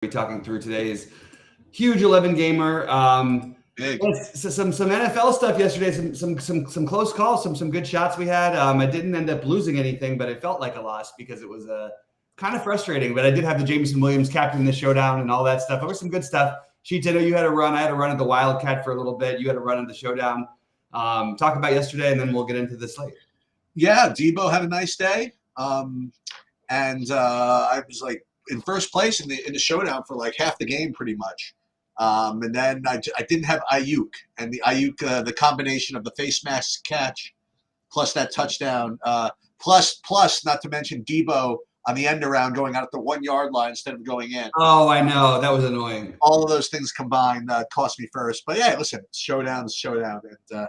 be talking through today's huge 11 gamer. Big. So some NFL stuff yesterday. Some close calls. Some good shots we had. I didn't end up losing anything, but it felt like a loss because it was kind of frustrating. But I did have the Jameson Williams captain the showdown and all that stuff. There was some good stuff. Sheets, I know you had a run. I had a run at the Wildcat for a little bit. You had a run at the showdown. Talk about yesterday, and then we'll get into the slate. Yeah, Debo had a nice day, and I was like in first place in the showdown for like half the game, pretty much. And then I didn't have Ayuk, and the Ayuk, the combination of the face mask catch, plus that touchdown, plus not to mention Debo on the end around going out at the 1 yard line instead of going in. Oh, I know, that was annoying. All of those things combined cost me first. But yeah, listen, showdown is showdown, and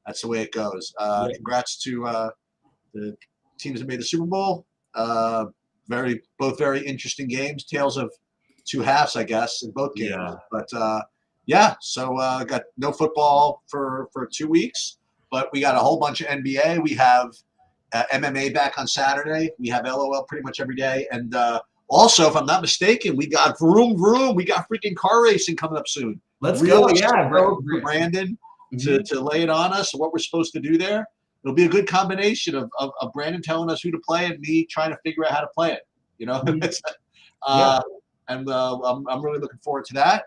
that's the way it goes. Congrats to the teams that made the Super Bowl. Both very interesting games. Tales of two halves, I guess, in both games. Yeah. But so got no football for 2 weeks, but we got a whole bunch of NBA. We have MMA back on Saturday. We have LOL pretty much every day. And also, if I'm not mistaken, we got vroom. We got freaking car racing coming up soon. Let's go. Yeah, bro. Brandon to lay it on us, what we're supposed to do there. It'll be a good combination of Brandon telling us who to play and me trying to figure out how to play it. You know, and I'm really looking forward to that.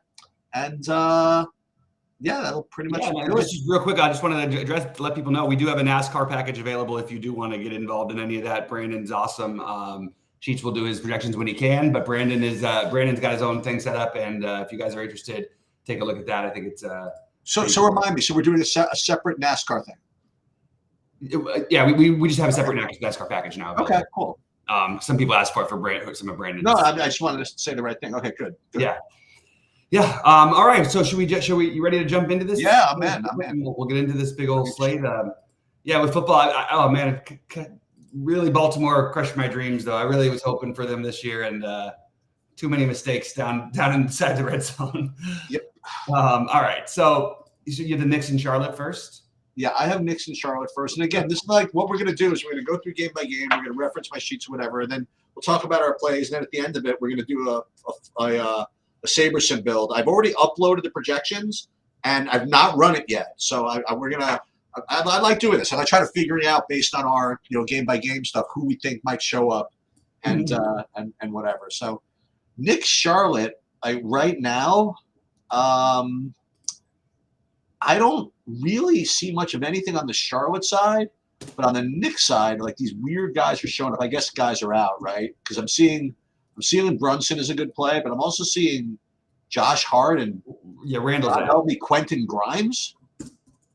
And that'll pretty much. Yeah, just real quick, I just wanted to let people know we do have a NASCAR package available if you do want to get involved in any of that. Brandon's awesome. Sheets will do his projections when he can, but Brandon's got his own thing set up, and if you guys are interested, take a look at that. I think it's So remind me. So we're doing a separate NASCAR thing. Yeah, we just have a separate NASCAR package now. Okay, cool. Some people asked for some of Brandon's. No, I just wanted to say the right thing. Okay, good. Yeah. All right. So should we? You ready to jump into this? Yeah, I'm in. We'll get into this big old slate. With football. Really, Baltimore crushed my dreams, though. I really was hoping for them this year, and too many mistakes down inside the red zone. Yep. All right. So you have the Knicks and Charlotte first. Yeah, I have Knicks and Charlotte first. And again, this is like what we're going to do is we're going to go through game by game. We're going to reference my sheets or whatever, and then we'll talk about our plays. And then at the end of it, we're going to do a Saberson build. I've already uploaded the projections, and I've not run it yet. So I like doing this, and I try to figure it out based on our game by game stuff, who we think might show up, and whatever. So Knicks Charlotte, right now, I don't really see much of anything on the Charlotte side, but on the Knicks side, like these weird guys are showing up. I guess guys are out, right? Because I'm seeing Brunson is a good play, but I'm also seeing Josh Hart and Randall's out. Help me, Quentin Grimes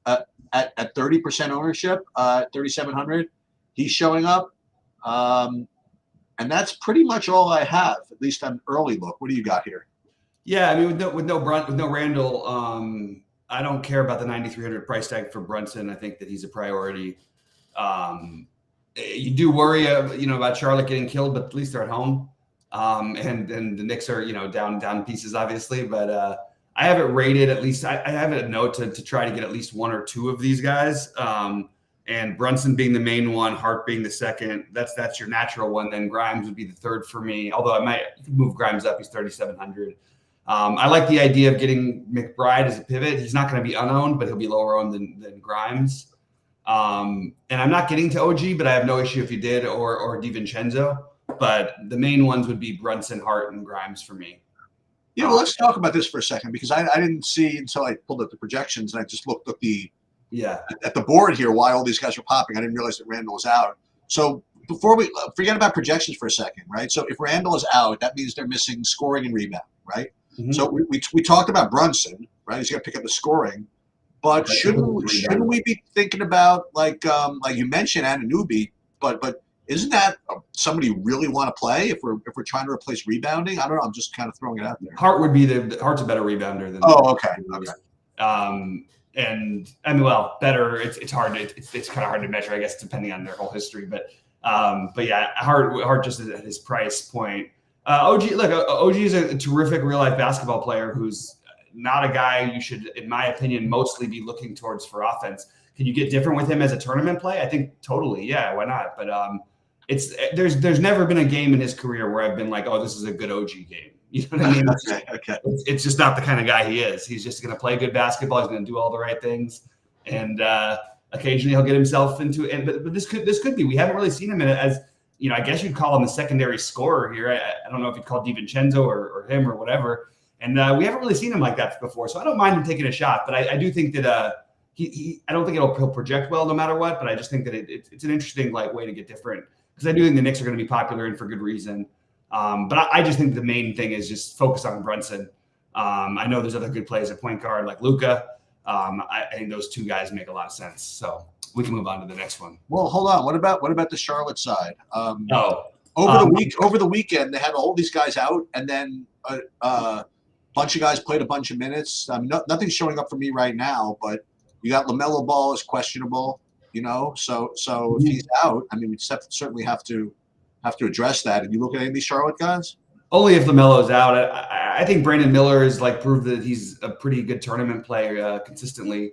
at 30% ownership, 3,700. He's showing up, and that's pretty much all I have, at least on early look. What do you got here? Yeah, I mean, with no Randall, I don't care about the 9,300 price tag for Brunson. I think that he's a priority. You do worry, about Charlotte getting killed, but at least they're at home. And the Knicks are, down pieces, obviously. But I have it rated at least. I have it a note to try to get at least one or two of these guys. And Brunson being the main one, Hart being the second. That's your natural one. Then Grimes would be the third for me. Although I might move Grimes up. He's 3,700. I like the idea of getting McBride as a pivot. He's not going to be unowned, but he'll be lower owned than Grimes. And I'm not getting to OG, but I have no issue if you did, or DiVincenzo. But the main ones would be Brunson, Hart, and Grimes for me. Let's talk about this for a second, because I didn't see until I pulled up the projections and I just looked at the board here why all these guys were popping. I didn't realize that Randall was out. So before we forget about projections for a second, right? So if Randall is out, that means they're missing scoring and rebound, right? Mm-hmm. So we talked about Brunson, right? He's got to pick up the scoring, but shouldn't we be thinking about like you mentioned Anunoby, but isn't that somebody you really want to play if we're trying to replace rebounding? I don't know. I'm just kind of throwing it out there. Hart would be Hart's a better rebounder than. Oh, okay. And I mean, better. It's hard. It's kind of hard to measure, I guess, depending on their whole history. But yeah, Hart just at his price point. OG is a terrific real life basketball player who's not a guy you should, in my opinion, mostly be looking towards for offense. Can you get different with him as a tournament play? I think totally. Yeah, why not? But there's never been a game in his career where I've been like, oh, this is a good OG game. You know what I mean? Okay. It's just not the kind of guy he is. He's just going to play good basketball. He's going to do all the right things, and occasionally he'll get himself into it. But this could be. We haven't really seen him in it as, you know, I guess you'd call him the secondary scorer here. I don't know if you'd call DiVincenzo or him or whatever. And we haven't really seen him like that before. So I don't mind him taking a shot. But I do think that I don't think he'll project well no matter what. But I just think that it's an interesting way to get different, because I do think the Knicks are going to be popular and for good reason. But I just think the main thing is just focus on Brunson. I know there's other good plays at point guard like Luka. I think those two guys make a lot of sense. So we can move on to the next one. Well, hold on. What about the Charlotte side? Over the weekend, they had all these guys out, and then a bunch of guys played a bunch of minutes. I mean, nothing's showing up for me right now, but you got LaMelo Ball is questionable, you know. So if he's out, I mean, we just certainly have to address that. And you look at any of these Charlotte guys? Only if LaMelo's out. I think Brandon Miller has proved that he's a pretty good tournament player consistently,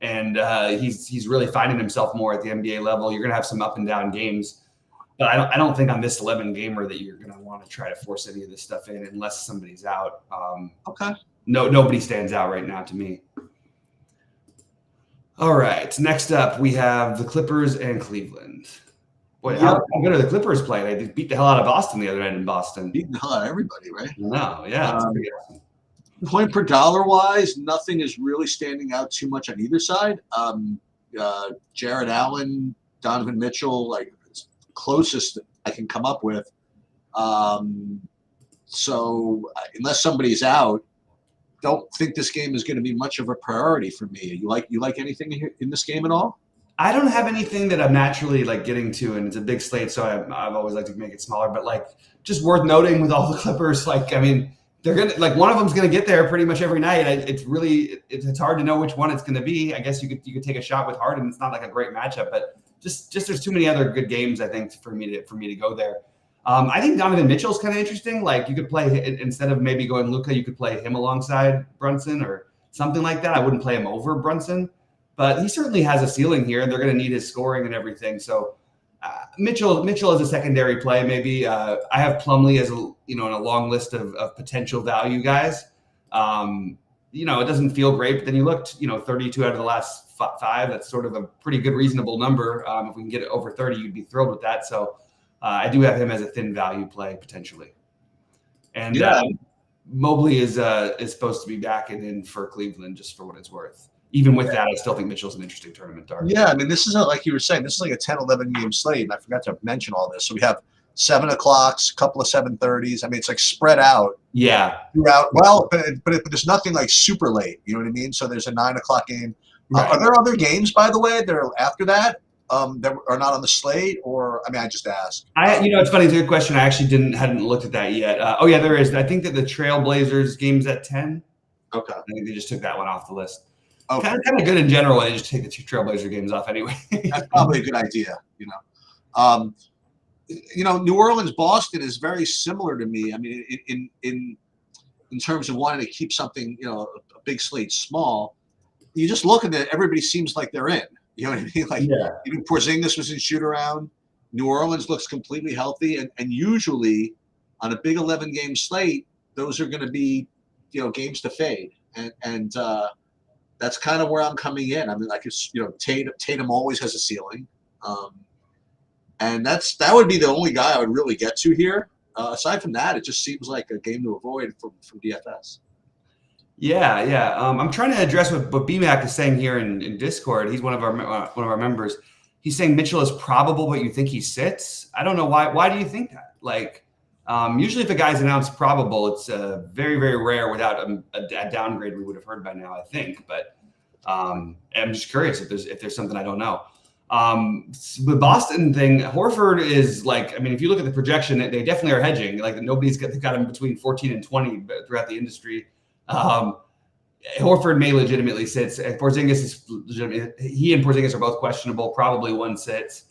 and he's really finding himself more at the NBA level. You're going to have some up and down games, but I don't think on this 11 gamer that you're going to want to try to force any of this stuff in unless somebody's out. Okay. Nobody stands out right now to me. All right. Next up, we have the Clippers and Cleveland. Boy, how good are the Clippers playing? They beat the hell out of Boston the other night in Boston. Beating the hell out of everybody, right? No, yeah. Point per dollar wise, nothing is really standing out too much on either side. Jared Allen, Donovan Mitchell, closest I can come up with. So unless somebody's out, don't think this game is going to be much of a priority for me. You like anything in this game at all? I don't have anything that I'm naturally getting to, and it's a big slate, so I've always liked to make it smaller. But just worth noting with all the Clippers, I mean, they're gonna one of them's gonna get there pretty much every night. It's hard to know which one it's gonna be. I guess you could take a shot with Harden. It's not a great matchup, but just there's too many other good games I think for me to go there. I think Donovan Mitchell's kind of interesting. You could play, instead of maybe going Luka, you could play him alongside Brunson or something like that. I wouldn't play him over Brunson, but he certainly has a ceiling here, and they're going to need his scoring and everything. So Mitchell is a secondary play. Maybe I have Plumlee as in a long list of potential value guys. It doesn't feel great, but then you looked, 32 out of the last 5. That's sort of a pretty good, reasonable number. If we can get it over 30, you'd be thrilled with that. So I do have him as a thin value play potentially. And Mobley is supposed to be back and in for Cleveland, just for what it's worth. Even with that, I still think Mitchell's an interesting tournament target. Yeah, I mean, this is like you were saying, this is like a 10, 11 game slate, and I forgot to mention all this. So we have 7 o'clocks, a couple of 7:30s. I mean, it's spread out. Yeah. Throughout. Well, but there's nothing super late. You know what I mean? So there's a 9 o'clock game. Right. Are there other games, by the way, that are after that are not on the slate? Or, I mean, I just asked. It's funny. It's a good question. I actually hadn't looked at that yet. Yeah, there is. I think that the Trailblazers game's at 10. Okay. I think they just took that one off the list. Okay. Kind of good in general. They just take the 2 Trailblazer games off anyway. That's probably a good idea. New Orleans, Boston is very similar to me. I mean, in terms of wanting to keep something, a big slate small. You just look at it, everybody seems like they're in. You know what I mean? Even Porzingis was in shoot around. New Orleans looks completely healthy, and usually on a big 11 game slate, those are going to be, games to fade, and that's kind of where I'm coming in. I mean, Tatum always has a ceiling, and that would be the only guy I would really get to here. Aside from that, it just seems like a game to avoid from DFS. Yeah. I'm trying to address what BMAC is saying here in Discord. He's one of our members. He's saying Mitchell is probable, but you think he sits. I don't know why. Why do you think that? Usually if a guy's announced probable, it's very, very rare without a downgrade we would have heard by now, I think. But I'm just curious if there's something I don't know. The Boston thing, Horford is if you look at the projection, they definitely are hedging. Nobody's got him between 14 and 20 throughout the industry. Horford may legitimately sit. Porzingis is legitimate. He and Porzingis are both questionable. Probably one sits.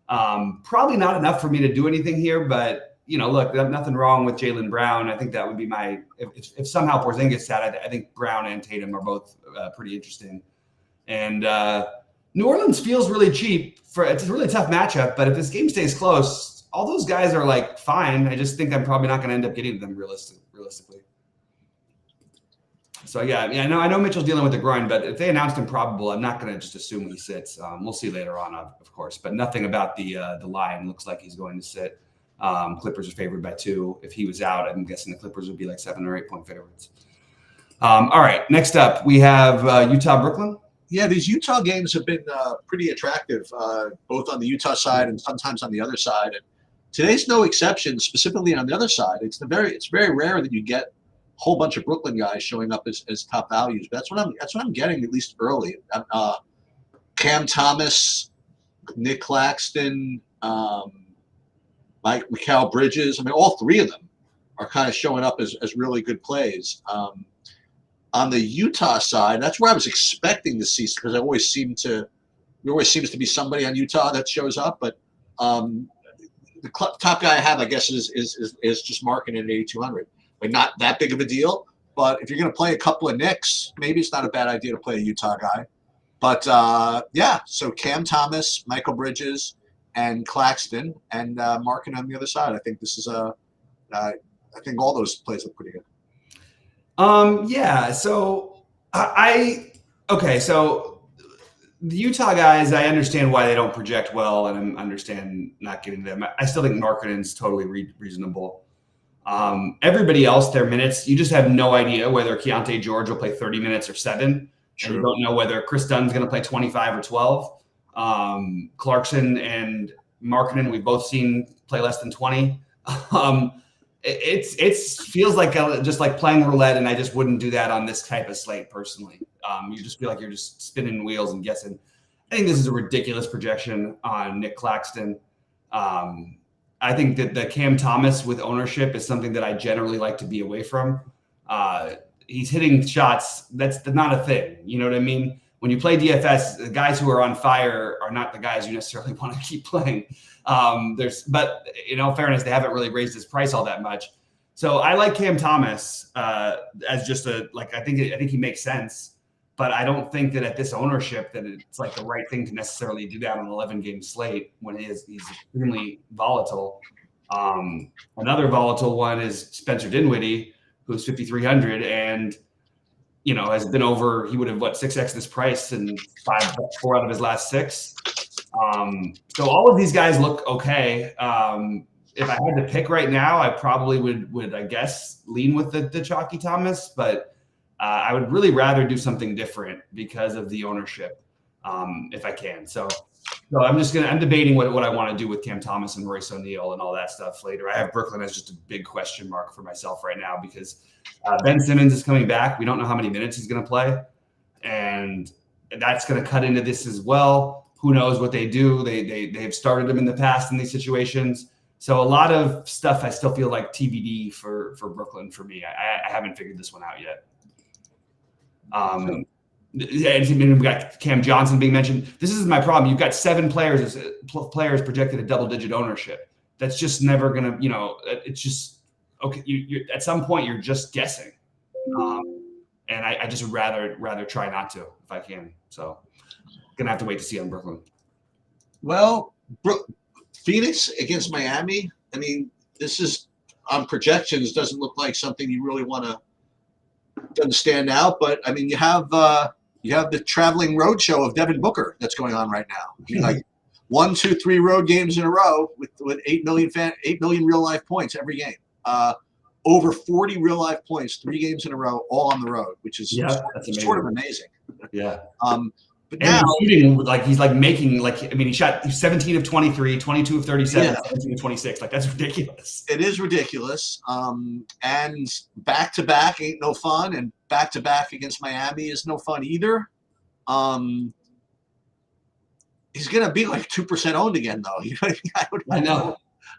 Probably not enough for me to do anything here, but look, nothing wrong with Jaylen Brown. I think that would be if somehow Porzingis sat, I think Brown and Tatum are both pretty interesting. And New Orleans feels really cheap. It's a really tough matchup, but if this game stays close, all those guys are like fine. I just think I'm probably not going to end up getting them realistically. So yeah, I know Mitchell's dealing with the groin, but if they announced him probable, I'm not going to just assume he sits. We'll see later on, of course, but nothing about the line looks like he's going to sit. Clippers are favored by 2. If he was out, I'm guessing the Clippers would be like 7 or 8 point favorites. All right, next up we have Utah Brooklyn. Yeah, these Utah games have been pretty attractive, both on the Utah side and sometimes on the other side. And today's no exception. Specifically on the other side, it's very rare that you get a whole bunch of Brooklyn guys showing up as top values. But that's what I'm getting, at least early. Cam Thomas, Nick Claxton, Mikal Bridges. I mean, all 3 of them are kind of showing up as really good plays. On the Utah side, that's where I was expecting to see, because there always seems to be somebody on Utah that shows up. But the top guy I have, I guess, is just marking it at 8,200. Like, not that big of a deal. But if you're going to play a couple of Knicks, maybe it's not a bad idea to play a Utah guy. But yeah, so Cam Thomas, Mikal Bridges, and Claxton, and marking on the other side. I think this is I think all those plays look pretty good. Yeah, so so the Utah guys, I understand why they don't project well, and I understand not getting them. I still think Markkanen's totally reasonable. Everybody else, their minutes, you just have no idea whether Keontae George will play 30 minutes or 7. True. And you don't know whether Chris Dunn's going to play 25 or 12. Clarkson and Markkanen, we've both seen play less than 20. It feels like just like playing roulette, and I just wouldn't do that on this type of slate personally. You just feel like you're just spinning wheels and guessing. I think this is a ridiculous projection on Nick Claxton. I think that the Cam Thomas with ownership is something that I generally like to be away from. He's hitting shots. That's not a thing. You know what I mean? When you play DFS, the guys who are on fire are not the guys you necessarily want to keep playing. But in all fairness, they haven't really raised his price all that much. So I like Cam Thomas as just I think he makes sense, but I don't think that at this ownership that it's like the right thing to necessarily do that on an 11-game slate when he's extremely volatile. Another volatile one is Spencer Dinwiddie, who's 5,300 and has been over. He would have 6x this price in 4 out of his last 6. So all of these guys look okay. If I had to pick right now, I probably would I guess lean with the chalky Thomas, but I would really rather do something different because of the ownership, if I can. So I'm debating what I want to do with Cam Thomas and Royce O'Neal and all that stuff later. I have Brooklyn as just a big question mark for myself right now because Ben Simmons is coming back. We don't know how many minutes he's going to play, and that's going to cut into this as well. Who knows what they do? They've started him in the past in these situations. So a lot of stuff I still feel like TBD for Brooklyn for me. I haven't figured this one out yet. And we've got Cam Johnson being mentioned. This is my problem. You've got 7 players projected at double-digit ownership. That's just never going to, it's just, okay, you at some point you're just guessing. And I just would rather try not to if I can. So going to have to wait to see on Brooklyn. Well, Phoenix against Miami. I mean, this is on projections doesn't look like something you really want to. Doesn't stand out, but I mean, you have the traveling road show of Devin Booker that's going on right now. I mean, like 1, 2, 3 road games in a row with 8 million real life points every game. Over 40 real life points, 3 games in a row, all on the road, which is sort of amazing. Yeah. But and now he's making he shot 17 of 23, 22 of 37, 17 of 26. Like that's ridiculous. It is ridiculous. And back to back ain't no fun, and back to back against Miami is no fun either. He's gonna be like 2% owned again, though. You know what I mean?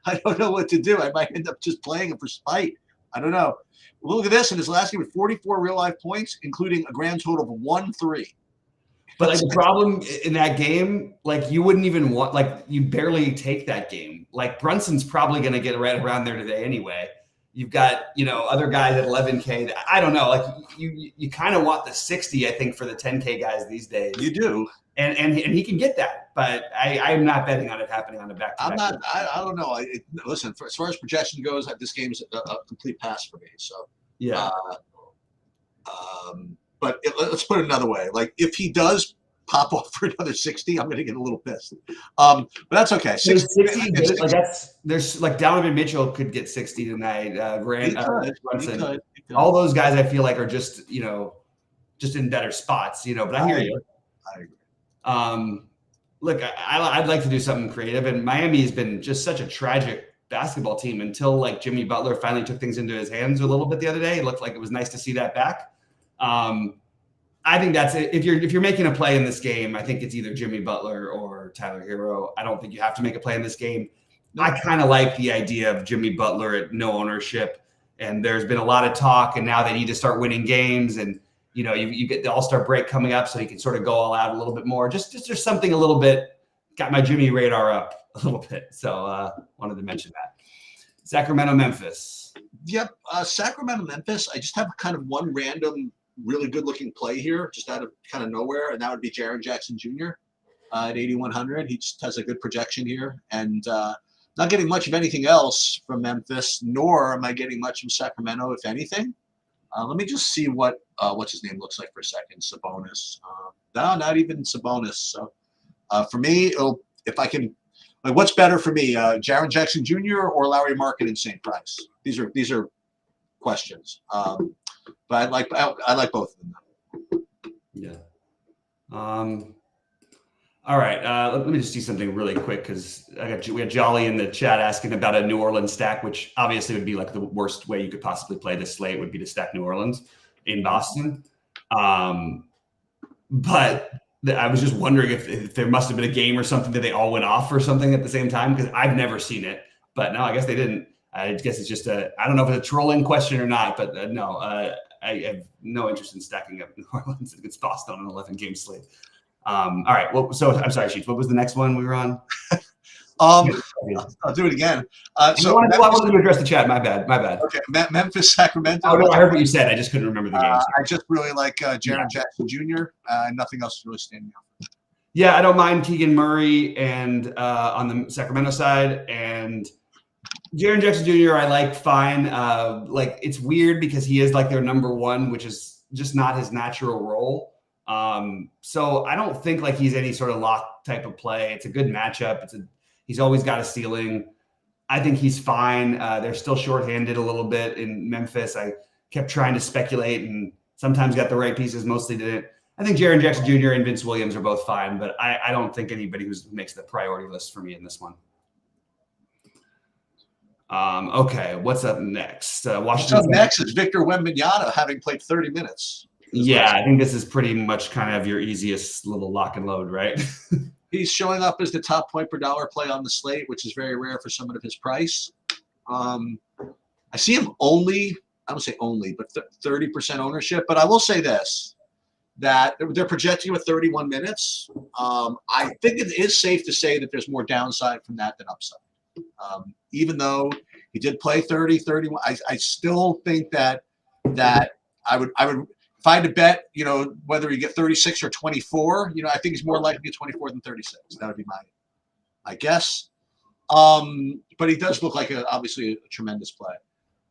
I don't know what to do. I might end up just playing him for spite. I don't know. Well, look at this. In his last game with 44 real life points, including a grand total of 1-3. But the problem in that game, you wouldn't even want, you barely take that game. Brunson's probably going to get right around there today anyway. You've got, other guys at 11K. I don't know. Like you kind of want the 60, I think, for the 10K guys these days. You do. And he can get that, but I'm not betting on it happening on a back-to-back. I'm not. I don't know. Listen, as far as projection goes, this game is a complete pass for me. So yeah. But let's put it another way. Like if he does pop off for another 60, I'm going to get a little pissed. But that's okay. 60 there's like Donovan Mitchell could get 60 tonight. Brunson. All those guys I feel like are just in better spots. But I hear you. I agree. Look, I'd like to do something creative, and Miami has been just such a tragic basketball team until like Jimmy Butler finally took things into his hands a little bit the other day. It looked like it was nice to see that back. I think that's it. If you're making a play in this game, I think it's either Jimmy Butler or Tyler Hero. I don't think you have to make a play in this game. I kind of like the idea of Jimmy Butler at no ownership, and there's been a lot of talk, and now they need to start winning games, and you get the All-Star break coming up, so you can sort of go all out a little bit more. Just there's something a little bit got my Jimmy radar up a little bit, so wanted to mention that. Sacramento, Memphis. Yep, Sacramento, Memphis. I just have kind of one random, really good-looking play here, just out of kind of nowhere, and that would be Jaren Jackson Jr. At 8,100. He just has a good projection here, and not getting much of anything else from Memphis, nor am I getting much from Sacramento, if anything. Let me just see what's his name looks like for a second. Sabonis. No, not even Sabonis. So for me, if I can, like, what's better for me, Jaren Jackson Jr. or Larry Market and St. Price? These are questions. But I like both of them. Yeah. All right. Let me just do something really quick because we had Jolly in the chat asking about a New Orleans stack, which obviously would be like the worst way you could possibly play this slate would be to stack New Orleans in Boston. But I was just wondering if there must have been a game or something that they all went off or something at the same time, because I've never seen it. But no, I guess they didn't. I guess it's just I don't know if it's a trolling question or not, but no, I have no interest in stacking up New Orleans against Boston on an 11-game slate. All right. Well, so I'm sorry, Sheets. What was the next one we were on? I'll do it again. I wanted to address the chat. My bad. Okay. Memphis, Sacramento. Oh, no, I heard what you said. I just couldn't remember the game. I just really like Jaren Jackson Jr. Nothing else is really standing out. Yeah, I don't mind Keegan Murray and on the Sacramento side, and Jaren Jackson Jr. I like fine. Like it's weird because he is like their number one, which is just not his natural role. So I don't think like he's any sort of lock type of play. It's a good matchup. He's always got a ceiling. I think he's fine. They're still shorthanded a little bit in Memphis. I kept trying to speculate and sometimes got the right pieces, mostly didn't. I think Jaren Jackson Jr. and Vince Williams are both fine, but I don't think anybody who makes the priority list for me in this one. Okay, what's up next? Washington. What's up next is Victor Wembanyama, having played 30 minutes. Yeah, I think this is pretty much kind of your easiest little lock and load, right? He's showing up as the top point per dollar play on the slate, which is very rare for someone of his price. I see him only, I don't say only, but 30% ownership. But I will say this, that they're projecting with 31 minutes. I think it is safe to say that there's more downside from that than upside. Even though he did play 30, 31, I still think that I would if I had to bet, whether you get 36 or 24, I think he's more likely to get 24 than 36. That would be my guess. But he does look like obviously a tremendous play.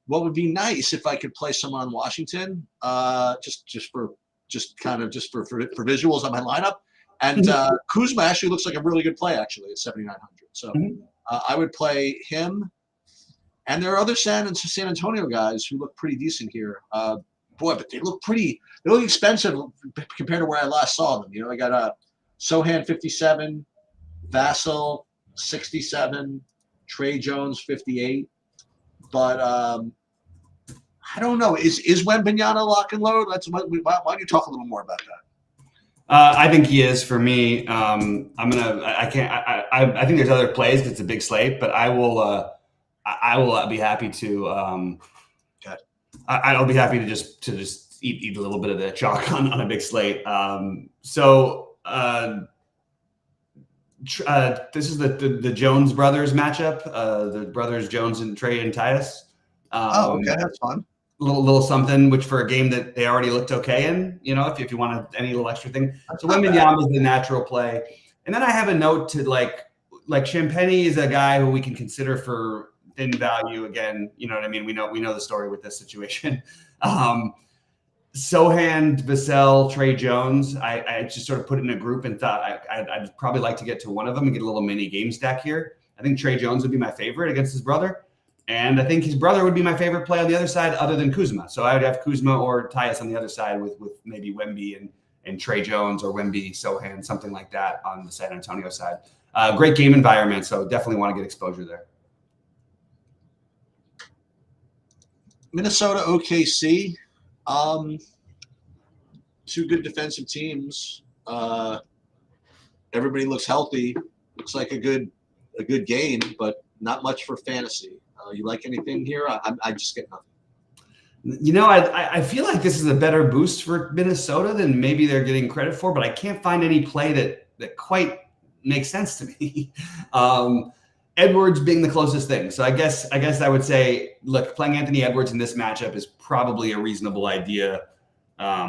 What would be nice if I could play someone on Washington, just for visuals on my lineup. And Kuzma actually looks like a really good play actually at 7,900. So I would play him. And there are other San Antonio guys who look pretty decent here. But they look expensive compared to where I last saw them. I got Sohan 57, Vassell 67, Trey Jones 58. But I don't know. Is Wembanyama lock and load? Why don't you talk a little more about that? I think he is for me. I think there's other plays because it's a big slate, but I will be happy to. I'll be happy to just eat a little bit of the chalk on a big slate. This is the Jones brothers matchup. The brothers Jones and Trey and Tyus. Okay, that's fun. Little something, which for a game that they already looked okay in, if you want any little extra thing. That's so not Wembanyama is the natural play. And then I have a note to like Champagny is a guy who we can consider for thin value again. You know what I mean? We know the story with this situation. Sohan, Vassell, Trey Jones. I just sort of put it in a group and thought I'd probably like to get to one of them and get a little mini game stack here. I think Trey Jones would be my favorite against his brother. And I think his brother would be my favorite play on the other side other than Kuzma. So I would have Kuzma or Tyus on the other side with maybe Wemby and Trey Jones or Wemby, Sohan, something like that on the San Antonio side. Great game environment, so definitely want to get exposure there. Minnesota, OKC. Two good defensive teams. Everybody looks healthy. Looks like a good game, but not much for fantasy. You like anything here? I just get nothing. I feel like this is a better boost for Minnesota than maybe they're getting credit for, but I can't find any play that quite makes sense to me. Edwards being the closest thing. So I guess I would say, look, playing Anthony Edwards in this matchup is probably a reasonable idea.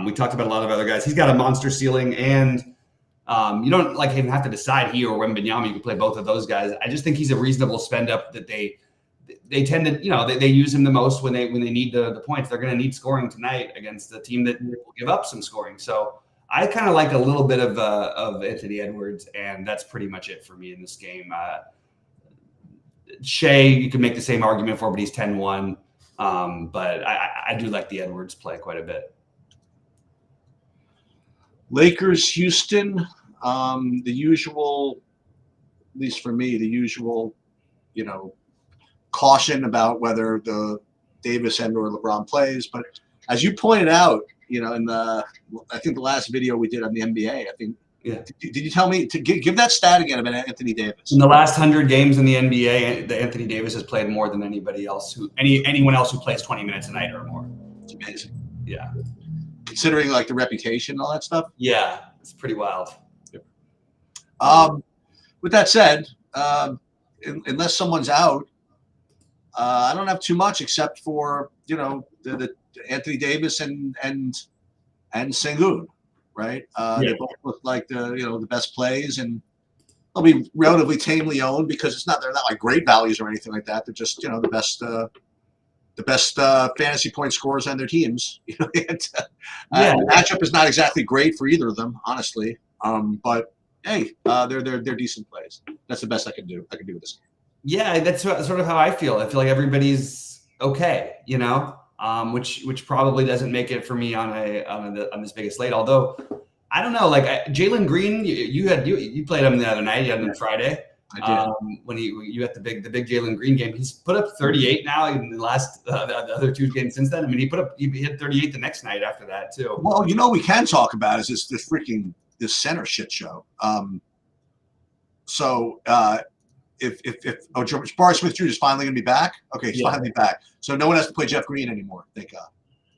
We talked about a lot of other guys. He's got a monster ceiling, and you don't even have to decide he or Wembanyama. You can play both of those guys. I just think he's a reasonable spend up that they tend to, they use him the most when they need the points. They're going to need scoring tonight against a team that will give up some scoring. So I kind of like a little bit of Anthony Edwards, and that's pretty much it for me in this game. Shea, you could make the same argument for, but he's 10-1. But I do like the Edwards play quite a bit. Lakers, Houston, the usual, at least for me, the usual, caution about whether the Davis and or LeBron plays. But as you pointed out, in I think the last video we did on the NBA, I think, did you tell me to give that stat again about Anthony Davis? In the last 100 games in the NBA, Anthony Davis has played more than anybody else anyone else who plays 20 minutes a night or more. It's amazing. Yeah. Considering the reputation and all that stuff. Yeah, it's pretty wild. With that said, unless someone's out, I don't have too much except for the Anthony Davis and Sengun, right? They both look like the best plays, and they'll be relatively tamely owned because they're not like great values or anything like that. They're just the best fantasy point scorers on their teams. The matchup is not exactly great for either of them, honestly. But hey, they're decent plays. That's the best I can do. With this game. Yeah, that's sort of how I feel. I feel like everybody's okay, which probably doesn't make it for me on this biggest slate. Although I don't know, Jalen Green, you played him the other night. You had him on Friday. I did. When you had the big Jalen Green game, he's put up 38 now in the last the other two games since then. I mean, he hit 38 the next night after that too. Well, we can talk about is this center shit show. If Jabari Smith-Jr. is finally going to be back, okay, he's finally back. So no one has to play Jeff Green anymore. Thank God.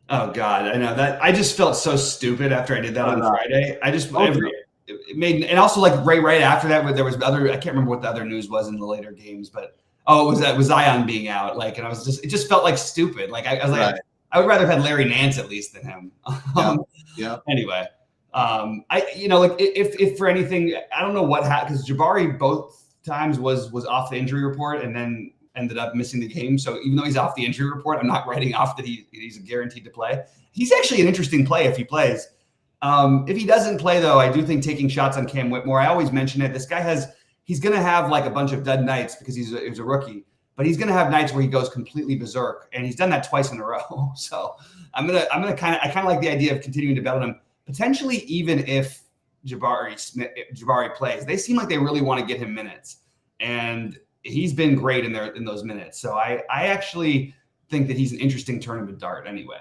Oh God, I know that. I just felt so stupid after I did that on Friday. I just it made, and also right after that, there was other. I can't remember what the other news was in the later games, but it was Zion being out. And it just felt like stupid. I was like, I would rather have had Larry Nance at least than him. Yeah. Anyway, if for anything, I don't know what happened because Jabari both times was off the injury report and then ended up missing the game. So even though he's off the injury report, I'm not writing off that he's guaranteed to play. He's actually an interesting play if he plays. If he doesn't play, though, I do think taking shots on Cam Whitmore, I always mention it. This guy he's going to have a bunch of dud nights because he's a rookie, but he's going to have nights where he goes completely berserk, and he's done that twice in a row. So I kind of like the idea of continuing to bet on him, potentially even if Jabari plays. They seem like they really want to get him minutes, and he's been great in those minutes. So I actually think that he's an interesting tournament dart anyway.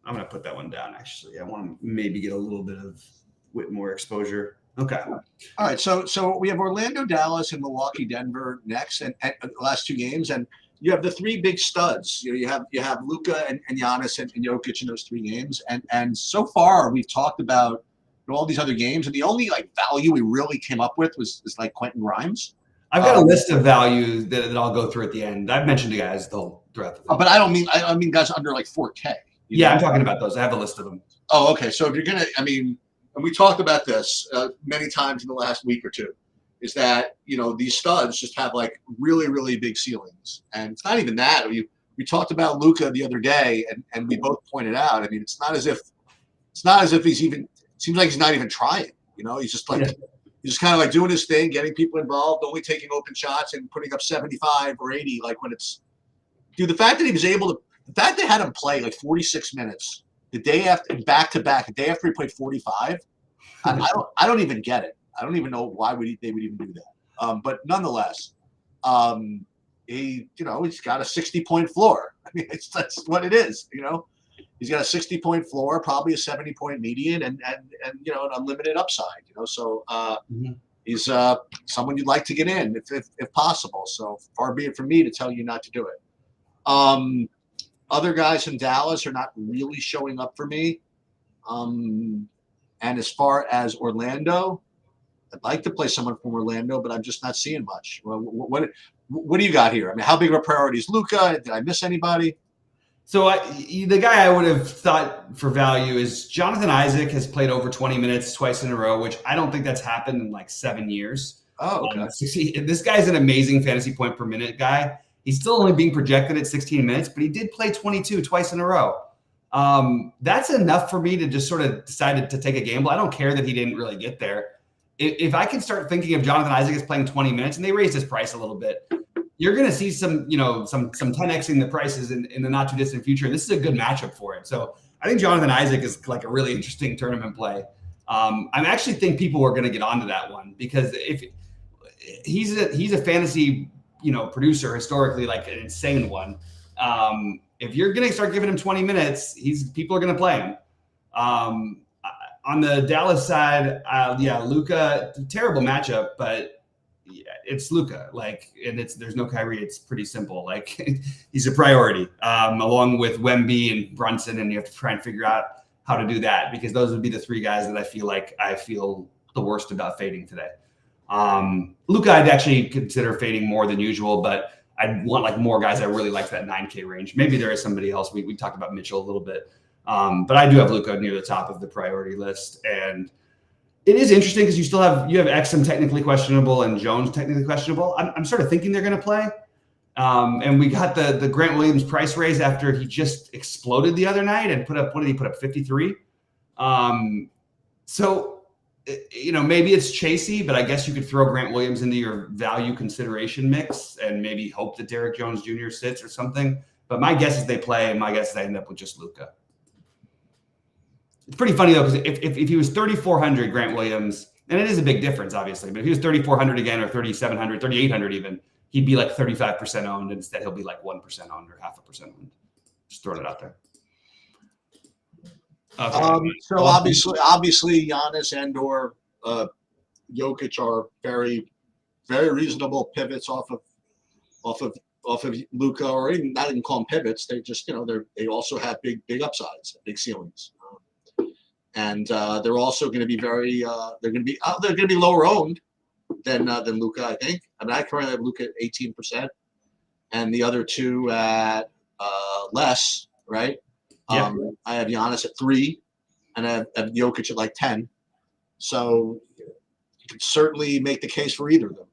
I'm going to put that one down, actually. I want to maybe get a little bit of Whitmore exposure. Okay. All right. So we have Orlando, Dallas, and Milwaukee, Denver next, and the last two games. And you have the three big studs. You have Luka and Giannis and Jokic in those three games. And so far, we've talked about all these other games. And the only value we really came up with was Quentin Grimes. I've got a list of values that I'll go through at the end. I've mentioned to guys the throughout the thing. But I mean guys under like 4K. Yeah, I'm talking about those. I have a list of them. Oh, okay. So if you're gonna, I mean, and we talked about this many times in the last week or two, is that these studs just have like really, really big ceilings, and it's not even that. We talked about Luka the other day, and we both pointed out. I mean, it's not as if he's even. Seems like he's not even trying. He's just like he's just kind of like doing his thing, getting people involved, only taking open shots and putting up 75 or 80. Like when it's, dude, the fact that he was able to, the fact they had him play like 46 minutes the day after, back to back, the day after he played 45. I don't even get it. I don't even know why they would even do that. But nonetheless, he's got a 60-point floor. I mean, that's what it is. He's got a 60-point floor, probably a 70-point median, and an unlimited upside. So he's someone you'd like to get in if possible. So far be it from me to tell you not to do it. Other guys in Dallas are not really showing up for me. And as far as Orlando, I'd like to play someone from Orlando, but I'm just not seeing much. Well, what do you got here? I mean, how big of a priority is Luka? Did I miss anybody? So the guy I would have thought for value is Jonathan Isaac has played over 20 minutes twice in a row, which I don't think that's happened in like 7 years. Oh, okay. This guy's an amazing fantasy point per minute guy. He's still only being projected at 16 minutes, but he did play 22 twice in a row. That's enough for me to just sort of decide to take a gamble. I don't care that he didn't really get there. If I can start thinking of Jonathan Isaac as playing 20 minutes, and they raised his price a little bit, you're going to see some 10xing the prices in the not too distant future. This is a good matchup for it. So I think Jonathan Isaac is like a really interesting tournament play. I actually think people are going to get onto that one because if he's a fantasy producer historically, like an insane one. If you're going to start giving him 20 minutes, people are going to play him. On the Dallas side, Luka, terrible matchup, but it's Luka. There's no Kyrie. It's pretty simple. Like he's a priority, along with Wemby and Brunson, and you have to try and figure out how to do that because those would be the three guys that I feel the worst about fading today. Luka, I'd actually consider fading more than usual, but I'd want like more guys. I really like that 9K range. Maybe there is somebody else. We talked about Mitchell a little bit. But I do have Luka near the top of the priority list. And it is interesting because you have Exum technically questionable and Jones technically questionable. I'm sort of thinking they're going to play. And we got the Grant Williams price raise after he just exploded the other night and what did he put up? 53. So, maybe it's chasey, but I guess you could throw Grant Williams into your value consideration mix and maybe hope that Derrick Jones Jr. sits or something. But my guess is they play, and my guess is they end up with just Luka. It's pretty funny, though, because if he was 3,400, Grant Williams, and it is a big difference, obviously, but if he was 3,400 again or 3,700, 3,800 even, he'd be like 35% owned. Instead, he'll be like 1% owned or 0.5% owned. Just throwing it out there. Okay. So obviously, Giannis and/or Jokic are very, very reasonable pivots off of Luka, or even not even call them pivots. They just they also have big upsides, big ceilings, and they're also going to be they're going to be lower owned than Luka. I think. I mean, I currently have Luka at 18%, and the other two at less, right? Yeah. I have Giannis at 3, and I have Jokic at like 10. So you can certainly make the case for either of them.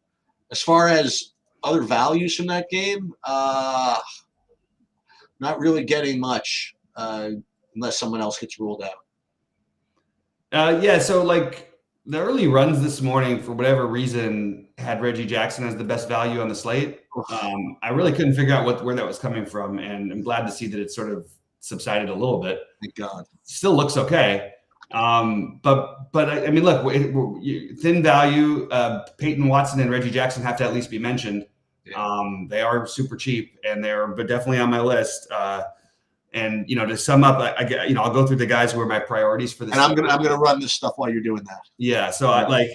As far as other values from that game, not really getting much unless someone else gets ruled out. So like the early runs this morning, for whatever reason, had Reggie Jackson as the best value on the slate. I really couldn't figure out where that was coming from, and I'm glad to see that it sort of subsided a little bit. Thank God. Still looks okay. But I mean, look, thin value, Peyton Watson and Reggie Jackson have to at least be mentioned. Yeah. They are super cheap, and they're definitely on my list. And to sum up, I'll go through the guys who are my priorities for this. And I'm gonna run this stuff while you're doing that. Yeah. So I like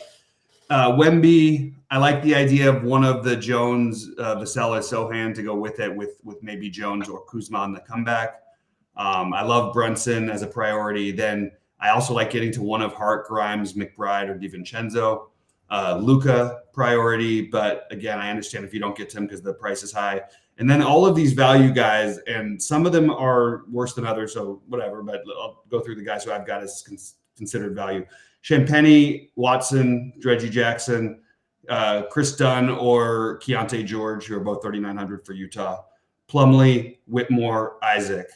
Wemby. I like the idea of one of the Jones, Vassell, Sohan to go with it, with maybe Jones or Kuzma on the comeback. I love Brunson as a priority. Then I also like getting to one of Hart, Grimes, McBride, or DiVincenzo. Luka priority, but again, I understand if you don't get to him because the price is high. And then all of these value guys, and some of them are worse than others, so whatever. But I'll go through the guys who I've got as considered value: Champagnie, Watson, Reggie Jackson, Chris Dunn, or Keontae George, who are both 3,900 for Utah. Plumlee, Whitmore, Isaac.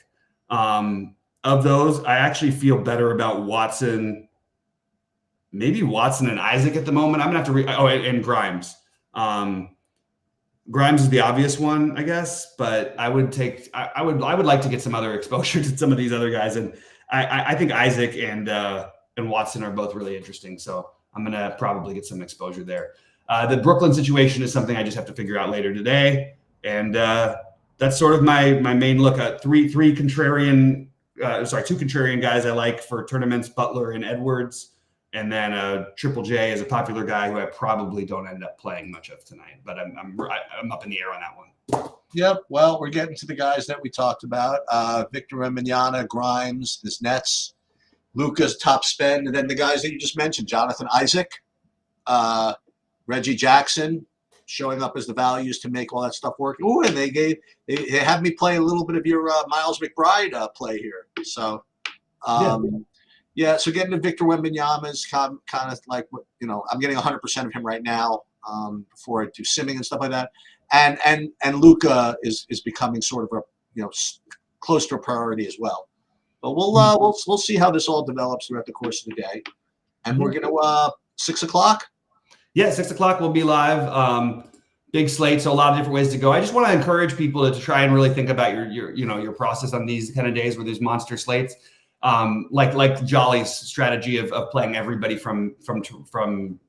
Of those, I actually feel better about Watson. Maybe Watson and Isaac at the moment. I'm gonna have to and Grimes. Grimes is the obvious one, I guess, but I would like to get some other exposure to some of these other guys, and I think Isaac and Watson are both really interesting. So I'm gonna probably get some exposure there. The Brooklyn situation is something I just have to figure out later today, and that's sort of my main look at two contrarian guys I like for tournaments: Butler and Edwards. And then Triple J is a popular guy who I probably don't end up playing much of tonight, but I'm up in the air on that one. Yep. Well, we're getting to the guys that we talked about: Victor Wembanyama, Grimes, this Nets, Luka's top spend, and then the guys that you just mentioned: Jonathan Isaac, Reggie Jackson, showing up as the values to make all that stuff work. Oh, and they had me play a little bit of your Miles McBride play here. So. Yeah, so getting to Victor Wembanyama is kind of like, I'm getting 100% of him right now before I do simming and stuff like that. And Luka is becoming sort of close to a priority as well. But we'll see how this all develops throughout the course of the day. And we're gonna 6 o'clock. Yeah, 6 o'clock we'll be live. Big slate, so a lot of different ways to go. I just want to encourage people to try and really think about your process on these kind of days where there's monster slates. Like Jolly's strategy of playing everybody from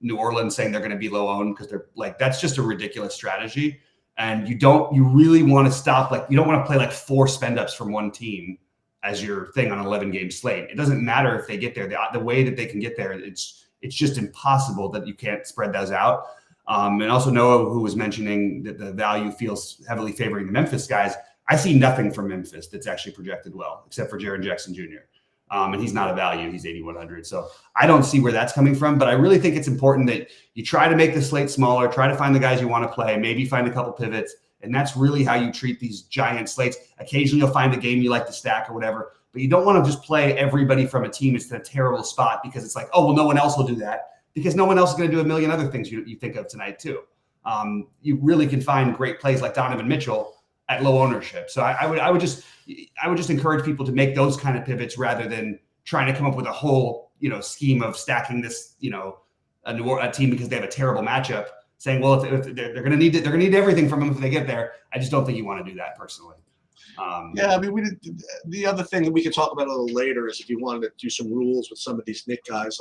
New Orleans, saying they're going to be low owned because they're like, that's just a ridiculous strategy. And you really want to stop, you don't want to play like 4 spend ups from one team as your thing on an 11-game slate. It doesn't matter if they get there. The way that they can get there, it's just impossible that you can't spread those out. And also Noah, who was mentioning that the value feels heavily favoring the Memphis guys. I see nothing from Memphis that's actually projected well, except for Jaren Jackson Jr. And he's not a value. He's 8,100. So I don't see where that's coming from. But I really think it's important that you try to make the slate smaller, try to find the guys you want to play, maybe find a couple pivots. And that's really how you treat these giant slates. Occasionally you'll find a game you like to stack or whatever. But you don't want to just play everybody from a team that's in a terrible spot because it's like, oh, well, no one else will do that. Because no one else is going to do a million other things you think of tonight too. You really can find great plays like Donovan Mitchell at low ownership. So I would just encourage people to make those kind of pivots rather than trying to come up with a whole, scheme of stacking this, a team because they have a terrible matchup, saying, well, if they're going to need everything from them if they get there. I just don't think you want to do that personally. Yeah, I mean, the other thing that we could talk about a little later is if you wanted to do some rules with some of these Knick guys,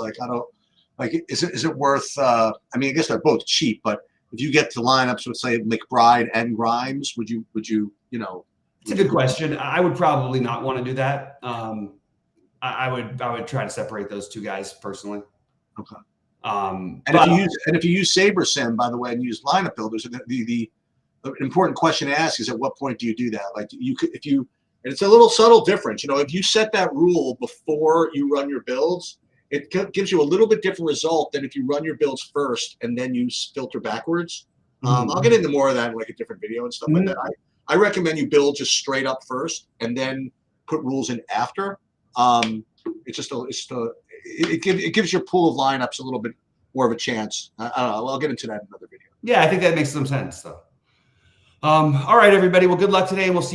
is it worth, I mean, I guess they're both cheap, but if you get to lineups with, say, McBride and Grimes, would you? It's a good question. I would probably not want to do that. I would try to separate those two guys personally. Okay. If you use Saber Sim, by the way, and use lineup builders, the important question to ask is at what point do you do that? Like and it's a little subtle difference. If you set that rule before you run your builds, it gives you a little bit different result than if you run your builds first and then you filter backwards. I'll get into more of that in like a different video and stuff like that. I recommend you build just straight up first and then put rules in after. It gives your pool of lineups a little bit more of a chance. I don't know. I'll get into that in another video. Yeah, I think that makes some sense though. All right, everybody. Well, good luck today, and we'll see